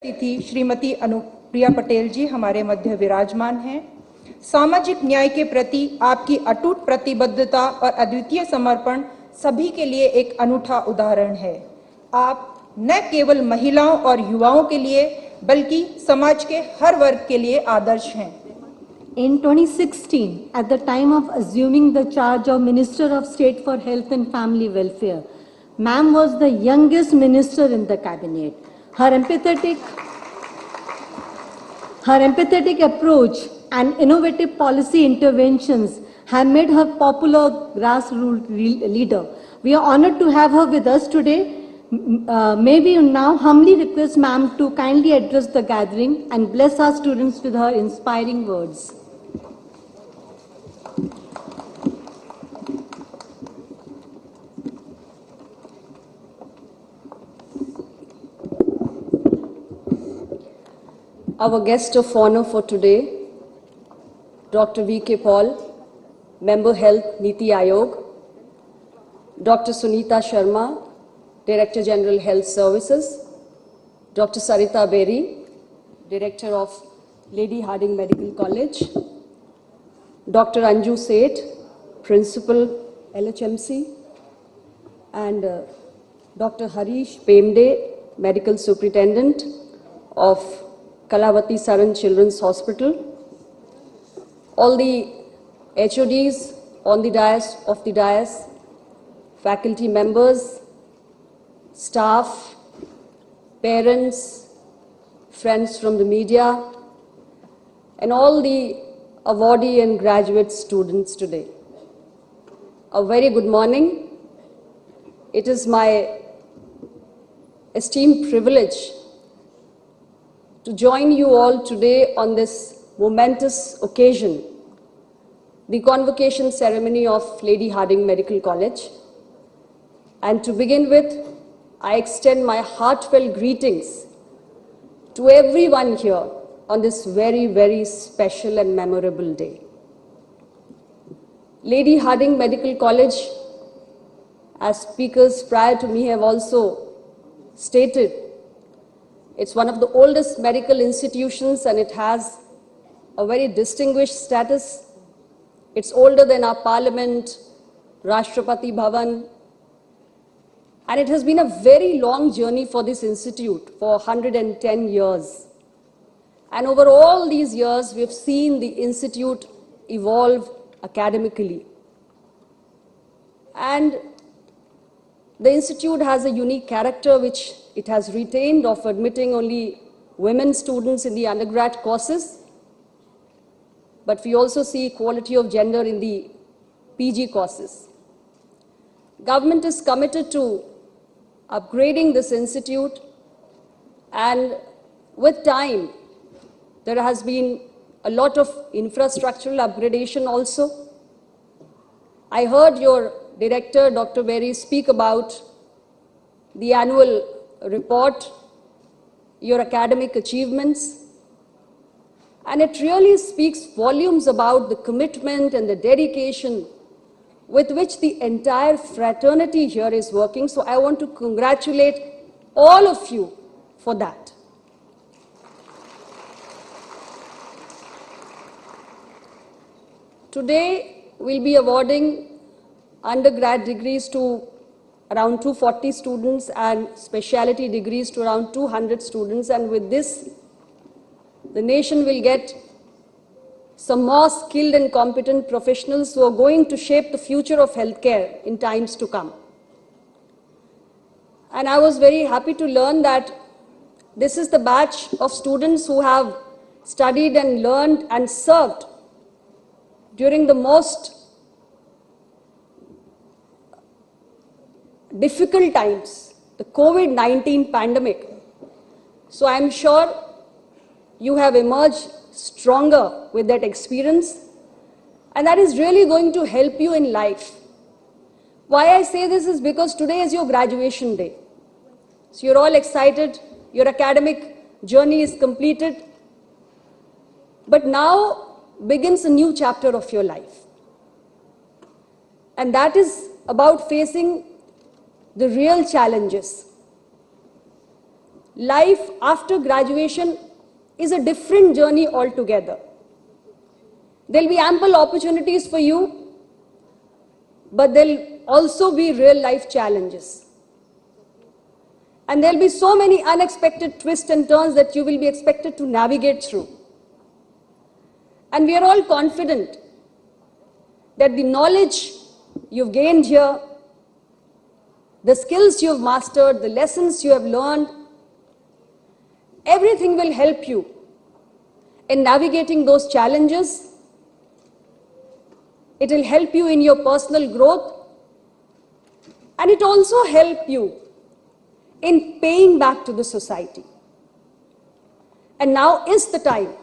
तिथि श्रीमती अनुप्रिया पटेल जी हमारे मध्य विराजमान हैं। सामाजिक न्याय के प्रति आपकी अटूट प्रतिबद्धता और अद्वितीय समर्पण सभी के लिए एक अनूठा उदाहरण है। आप न केवल महिलाओं और युवाओं के लिए बल्कि समाज के हर वर्ग के लिए आदर्श हैं। In 2016, at the time of assuming the charge of Minister of State for Health and Family Welfare, ma'am was the youngest minister in the cabinet. Her empathetic approach and innovative policy interventions have made her popular grassroots leader. We are honored to have her with us today. May we now humbly request ma'am to kindly address the gathering and bless our students with her inspiring words. Our guest of honor for today, Dr. V.K. Paul, Member Health, Niti Aayog, Dr. Sunita Sharma, Director General Health Services, Dr. Sarita Berry, Director of Lady Hardinge Medical College, Dr. Anju Seth, Principal, LHMC, and Dr. Harish Pemde, Medical Superintendent of Kalavati Saran Children's Hospital, all the HODs on the dais, faculty members, staff, parents, friends from the media, and all the awardee and graduate students today. A very good morning. It is my esteemed privilege to join you all today on this momentous occasion, the convocation ceremony of Lady Hardinge Medical College. And to begin with, I extend my heartfelt greetings to everyone here on this very, very special and memorable day. Lady Hardinge Medical College, as speakers prior to me have also stated, it's one of the oldest medical institutions and it has a very distinguished status. It's older than our parliament, Rashtrapati Bhavan, and it has been a very long journey for this institute for 110 years. And over all these years, we've seen the institute evolve academically. And the institute has a unique character which it has retained of admitting only women students in the undergrad courses, but we also see equality of gender in the PG courses. Government is committed to upgrading this institute, and with time, there has been a lot of infrastructural upgradation also. I heard your director, Dr. Berry, speak about the annual report, your academic achievements, and it really speaks volumes about the commitment and the dedication with which the entire fraternity here is working. So I want to congratulate all of you for that. Today, we'll be awarding undergrad degrees to around 240 students and specialty degrees to around 200 students. And with this, the nation will get some more skilled and competent professionals who are going to shape the future of healthcare in times to come. And I was very happy to learn that this is the batch of students who have studied and learned and served during the most difficult times, the COVID-19 pandemic. So I'm sure you have emerged stronger with that experience, and that is really going to help you in life. Why I say this is because today is your graduation day. So you're all excited, your academic journey is completed, but now begins a new chapter of your life. And that is about facing the real challenges. life after graduation is a different journey altogether. There'll be ample opportunities for you, but there'll also be real life challenges. And there'll be so many unexpected twists and turns that you will be expected to navigate through. And we are all confident that the knowledge you've gained here, the skills you've mastered, the lessons you have learned, everything will help you in navigating those challenges. It will help you in your personal growth, and it also help you in paying back to the society. And now is the time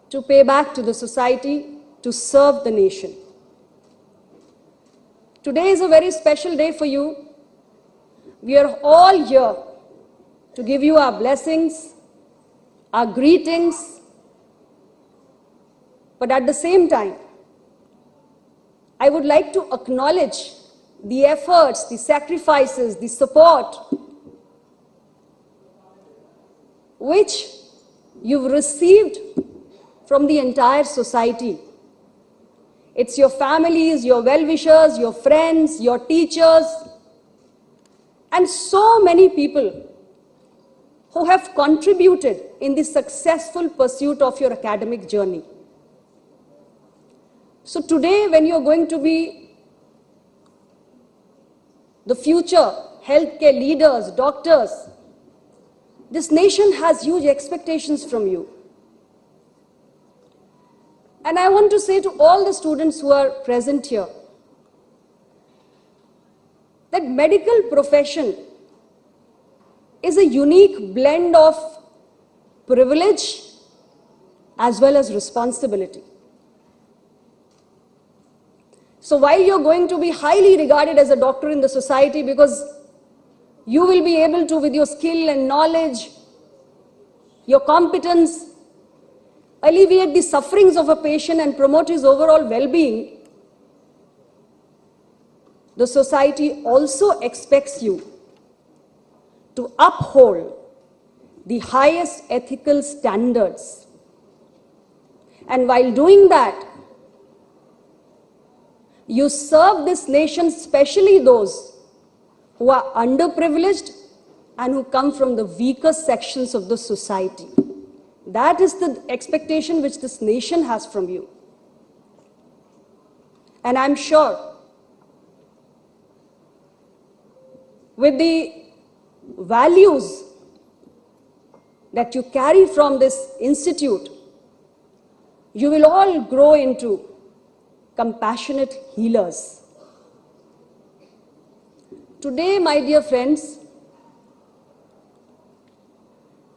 to pay back to the society, to serve the nation. Today is a very special day for you. We are all here to give you our blessings, our greetings, but at the same time, I would like to acknowledge the efforts, the sacrifices, the support which you've received from the entire society. It's your families, your well-wishers, your friends, your teachers, and so many people who have contributed in the successful pursuit of your academic journey. So today, when you're going to be the future healthcare leaders, doctors, this nation has huge expectations from you. And I want to say to all the students who are present here, that medical profession is a unique blend of privilege as well as responsibility. So while you're going to be highly regarded as a doctor in the society because you will be able to, with your skill and knowledge, your competence, alleviate the sufferings of a patient and promote his overall well-being, the society also expects you to uphold the highest ethical standards. And while doing that, you serve this nation, especially those who are underprivileged and who come from the weaker sections of the society. That is the expectation which this nation has from you. And I'm sure with the values that you carry from this institute, you will all grow into compassionate healers. Today, my dear friends,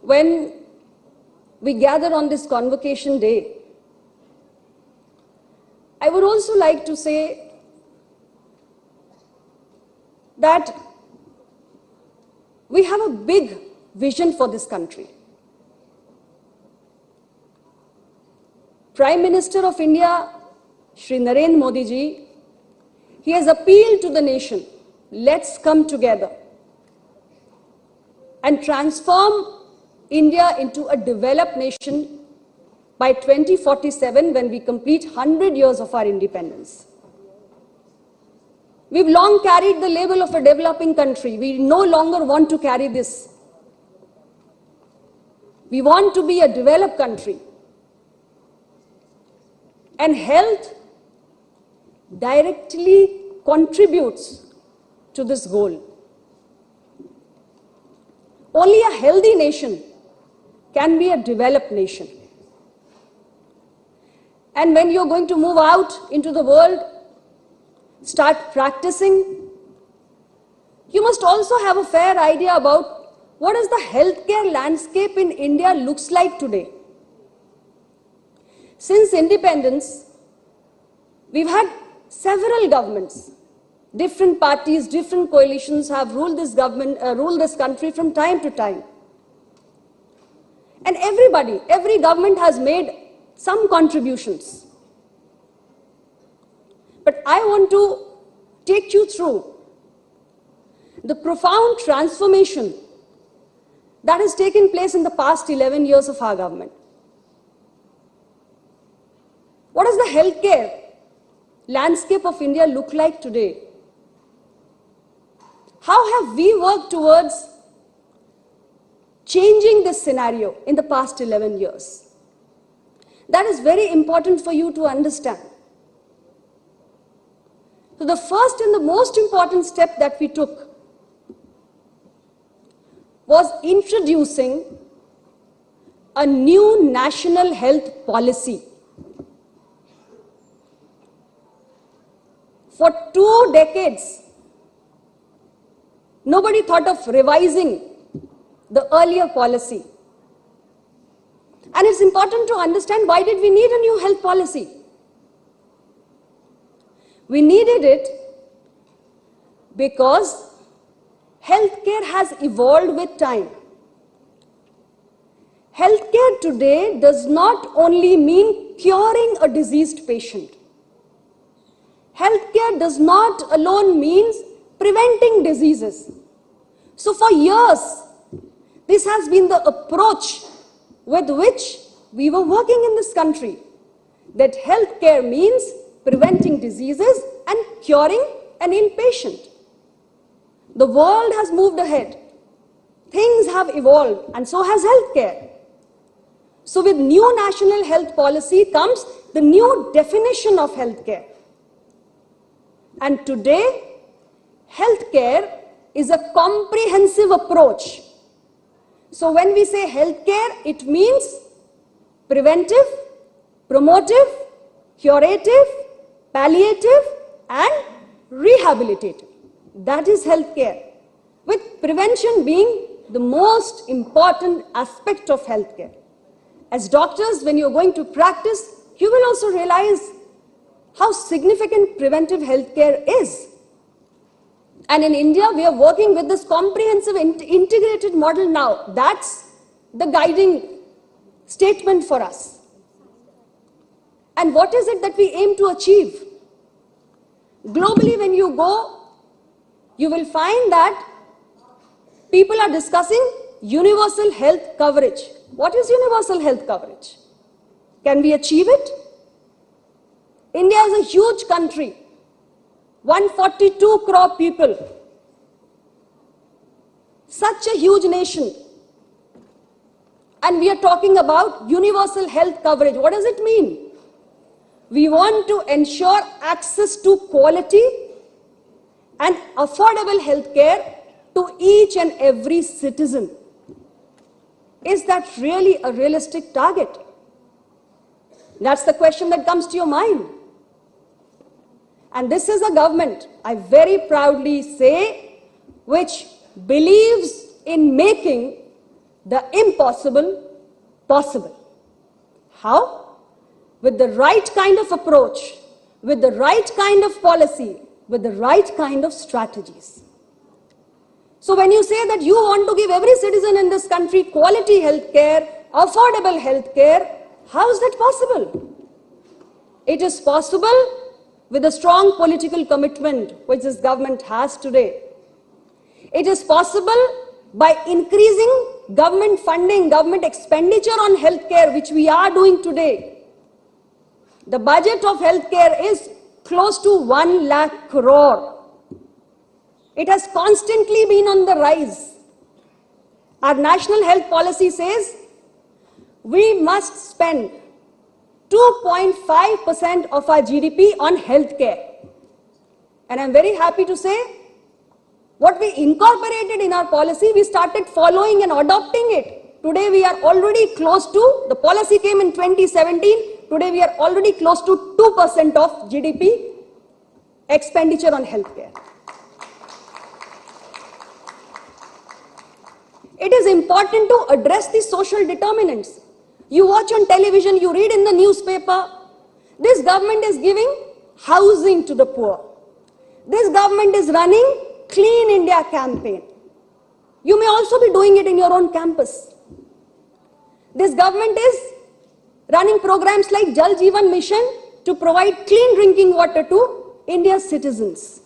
when we gather on this convocation day, I would also like to say that we have a big vision for this country. Prime Minister of India, Shri Narendra Modi ji, he has appealed to the nation, let's come together and transform India into a developed nation by 2047 when we complete 100 years of our independence. We've long carried the label of a developing country. We no longer want to carry this. We want to be a developed country. And health directly contributes to this goal. Only a healthy nation can be a developed nation. And when you're going to move out into the world, start practicing, you must also have a fair idea about what is the healthcare landscape in India looks like today. Since independence, we've had several governments. Different parties, different coalitions have ruled this country from time to time. And every government has made some contributions. But I want to take you through the profound transformation that has taken place in the past 11 years of our government. What does the healthcare landscape of India look like today? How have we worked towards changing this scenario in the past 11 years? That is very important for you to understand. So the first and the most important step that we took was introducing a new national health policy. For 2 decades, nobody thought of revising the earlier policy. And it's important to understand, why did we need a new health policy? We needed it because healthcare has evolved with time. Healthcare today does not only mean curing a diseased patient. Healthcare does not alone mean preventing diseases. So for years, this has been the approach with which we were working in this country, that healthcare means preventing diseases and curing an ill patient. The world has moved ahead. Things have evolved, and so has healthcare. So with new national health policy comes the new definition of healthcare. And today, healthcare is a comprehensive approach. So when we say healthcare, it means preventive, promotive, curative, palliative, and rehabilitative. That is healthcare, with prevention being the most important aspect of healthcare. As doctors, when you're going to practice, you will also realize how significant preventive healthcare is. And in India, we are working with this comprehensive integrated model now. That's the guiding statement for us. And what is it that we aim to achieve? Globally, when you go, you will find that people are discussing universal health coverage. What is universal health coverage? Can we achieve it? India is a huge country, 142 crore people. Such a huge nation. And we are talking about universal health coverage. What does it mean? We want to ensure access to quality and affordable health care to each and every citizen. Is that really a realistic target? That's the question that comes to your mind. And this is a government, I very proudly say, which believes in making the impossible possible. How? With the right kind of approach, with the right kind of policy, with the right kind of strategies. So when you say that you want to give every citizen in this country quality health care, affordable health care, how is that possible? It is possible with a strong political commitment which this government has today. It is possible by increasing government funding, government expenditure on healthcare, which we are doing today. The budget of healthcare is close to 1 lakh crore. It has constantly been on the rise. Our national health policy says we must spend 2.5% of our GDP on healthcare. And I'm very happy to say, what we incorporated in our policy, we started following and adopting it. Today we are already close to, the policy came in 2017, today we are already close to 2% of GDP expenditure on healthcare. It is important to address the social determinants. You watch on television, you read in the newspaper, this government is giving housing to the poor. This government is running Clean India campaign. You may also be doing it in your own campus. This government is running programs like Jal Jeevan Mission to provide clean drinking water to India's citizens.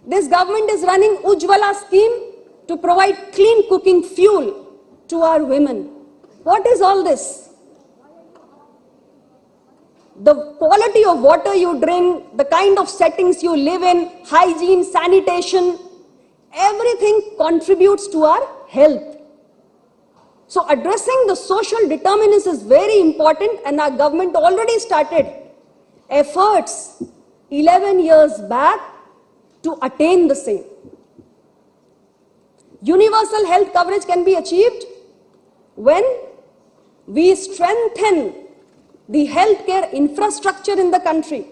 This government is running Ujjwala scheme to provide clean cooking fuel to our women. What is all this? The quality of water you drink, the kind of settings you live in, hygiene, sanitation, everything contributes to our health. So addressing the social determinants is very important, and our government already started efforts 11 years back to attain the same. Universal health coverage can be achieved when we strengthen the healthcare infrastructure in the country.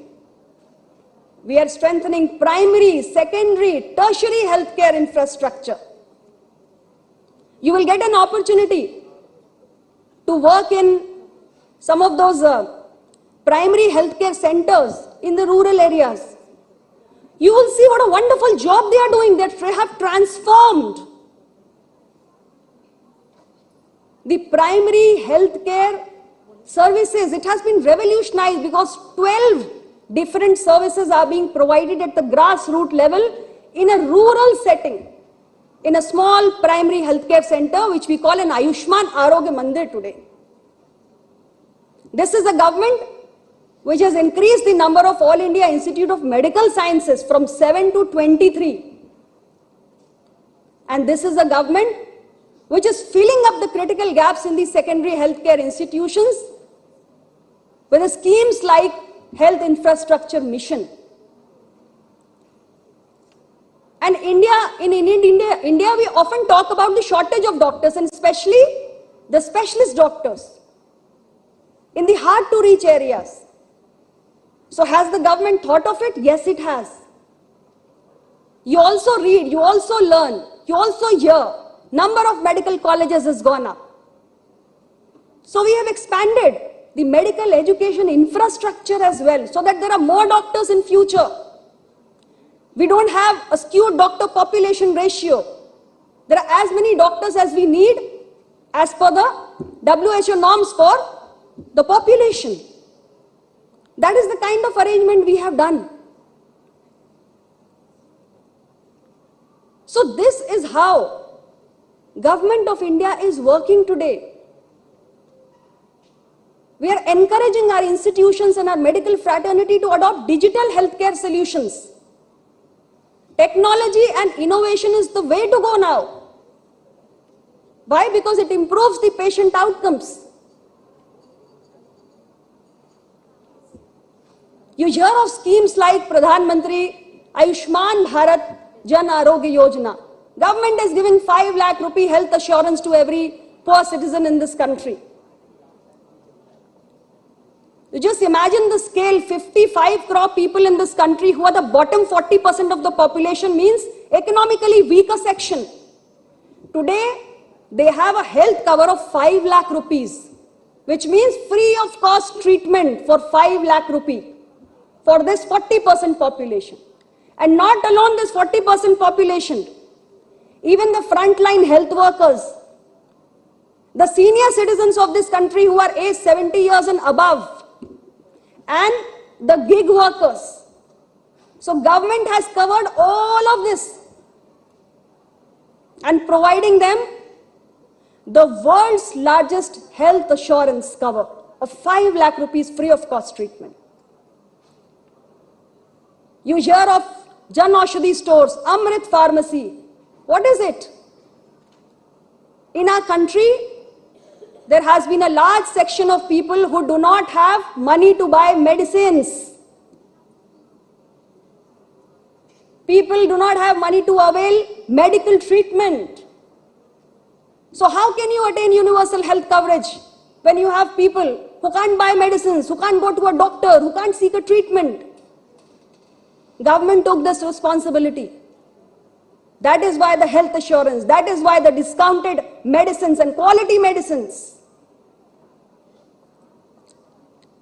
We are strengthening primary, secondary, tertiary healthcare infrastructure. You will get an opportunity to work in some of those primary healthcare centers in the rural areas. You will see what a wonderful job they are doing. They have transformed the primary healthcare services. It has been revolutionized because 12 different services are being provided at the grassroots level in a rural setting, in a small primary healthcare center, which we call an Ayushman Arogya Mandir today. This is a government which has increased the number of All India Institute of Medical Sciences from 7 to 23. And this is a government which is filling up the critical gaps in the secondary healthcare institutions with schemes like Health Infrastructure Mission. And in India, we often talk about the shortage of doctors, and especially the specialist doctors in the hard to reach areas. So has the government thought of it? Yes, it has. You also read, you also learn, you also hear. Number of medical colleges has gone up. So we have expanded the medical education infrastructure as well, so that there are more doctors in future. We don't have a skewed doctor population ratio. There are as many doctors as we need as per the WHO norms for the population. That is the kind of arrangement we have done. So this is how Government of India is working today. We are encouraging our institutions and our medical fraternity to adopt digital healthcare solutions. Technology and innovation is the way to go now. Why? Because it improves the patient outcomes. You hear of schemes like Pradhan Mantri Ayushman Bharat Jan Arogya Yojana. Government is giving 5 lakh rupee health assurance to every poor citizen in this country. You just imagine the scale. 55 crore people in this country who are the bottom 40% of the population, means economically weaker section. Today, they have a health cover of 5 lakh rupees, which means free of cost treatment for 5 lakh rupee for this 40% population. And not alone this 40% population, even the frontline health workers, the senior citizens of this country who are aged 70 years and above, and the gig workers. So government has covered all of this and providing them the world's largest health assurance cover of 5 lakh rupees free of cost treatment. You hear of Jan Aushadhi stores, Amrit Pharmacy. What is it? In our country, there has been a large section of people who do not have money to buy medicines. People do not have money to avail medical treatment. So how can you attain universal health coverage when you have people who can't buy medicines, who can't go to a doctor, who can't seek a treatment? Government took this responsibility. That is why the health assurance, that is why the discounted medicines and quality medicines.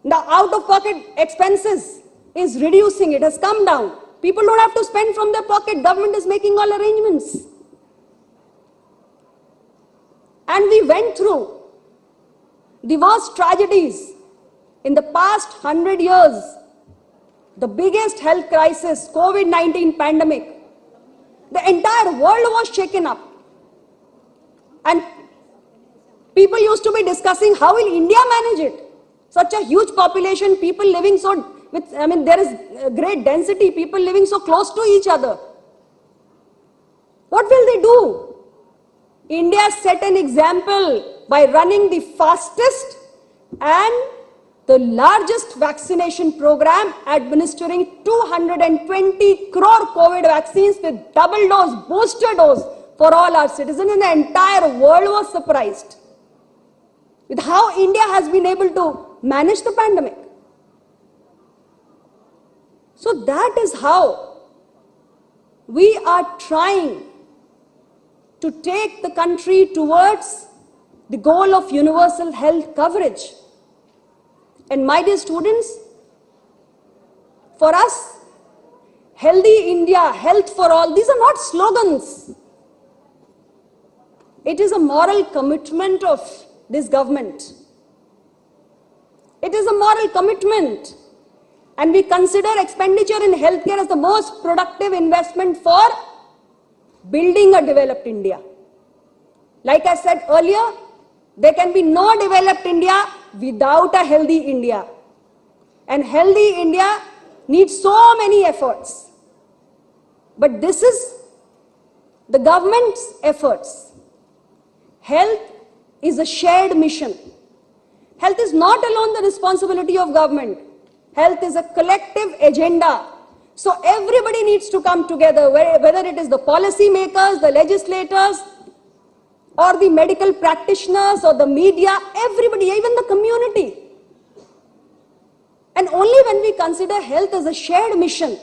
The out-of-pocket expenses is reducing, it has come down. People don't have to spend from their pocket, government is making all arrangements. And we went through the worst tragedies in the past 100 years. The biggest health crisis, COVID-19 pandemic. The entire world was shaken up. And People used to be discussing how will India manage it? Such a huge population, people living there is great density, people living so close to each other. What will they do? India set an example by running the fastest and the largest vaccination program, administering 220 crore COVID vaccines with double dose, booster dose for all our citizens, and the entire world was surprised with how India has been able to manage the pandemic. So that is how we are trying to take the country towards the goal of universal health coverage. And my dear students, for us, healthy India, health for all, these are not slogans. It is a moral commitment of this government. It is a moral commitment. And we consider expenditure in healthcare as the most productive investment for building a developed India. Like I said earlier, there can be no developed India without a healthy India. And healthy India needs so many efforts. But this is the government's efforts. Health is a shared mission. Health is not alone the responsibility of government. Health is a collective agenda. So everybody needs to come together, whether it is the policy makers, the legislators, or the medical practitioners, or the media, everybody, even the community. And only when we consider health as a shared mission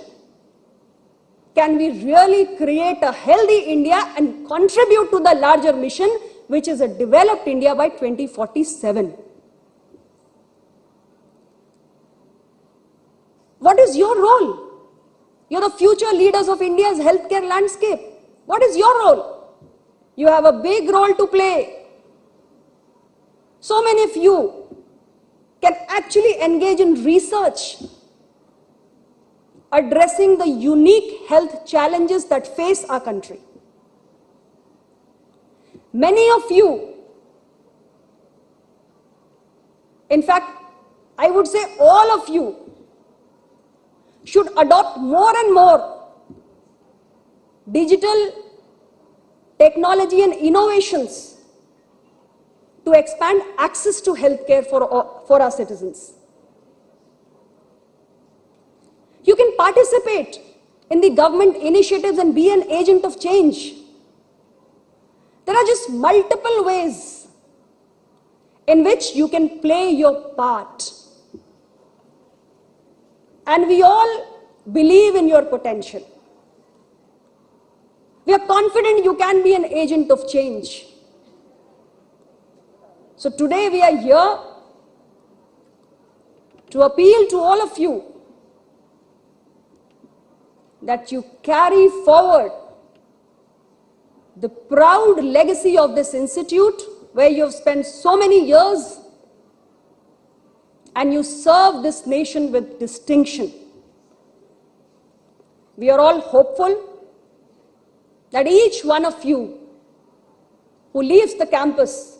can we really create a healthy India and contribute to the larger mission, which is a developed India by 2047. What is your role? You're the future leaders of India's healthcare landscape. What is your role? You have a big role to play. So many of you can actually engage in research addressing the unique health challenges that face our country. Many of you, in fact, I would say all of you, should adopt more and more digital technology and innovations to expand access to healthcare for our citizens. You can participate in the government initiatives and be an agent of change. There are just multiple ways in which you can play your part. And we all believe in your potential. We are confident you can be an agent of change. So today we are here to appeal to all of you that you carry forward the proud legacy of this institute, where you have spent so many years and you serve this nation with distinction. We are all hopeful that each one of you who leaves the campus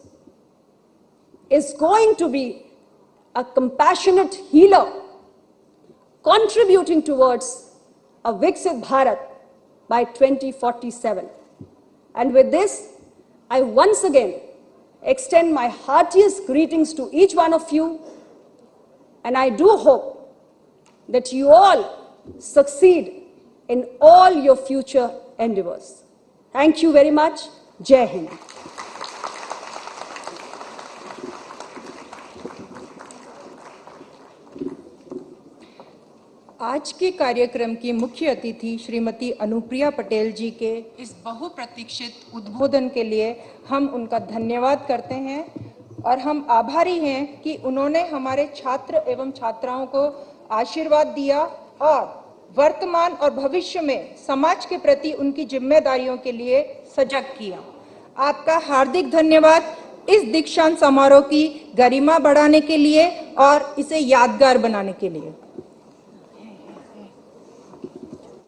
is going to be a compassionate healer, contributing towards a Viksit Bharat by 2047. And with this, I once again extend my heartiest greetings to each one of you. And I do hope that you all succeed in all your future endeavors. Thank you very much. Jai Hind. आज के कार्यक्रम की मुख्य अतिथि श्रीमती अनुप्रिया पटेल जी के इस बहुप्रतीक्षित उद्बोधन के लिए हम उनका धन्यवाद करते हैं और हम आभारी हैं कि उन्होंने हमारे छात्र एवं छात्राओं को आशीर्वाद दिया और वर्तमान और भविष्य में समाज के प्रति उनकी जिम्मेदारियों के लिए सजग किया। आपका हार्दिक धन्यवाद इस दीक्षांत समारोह की गरिमा बढ़ाने के लिए और इसे यादगार बनाने के लिए।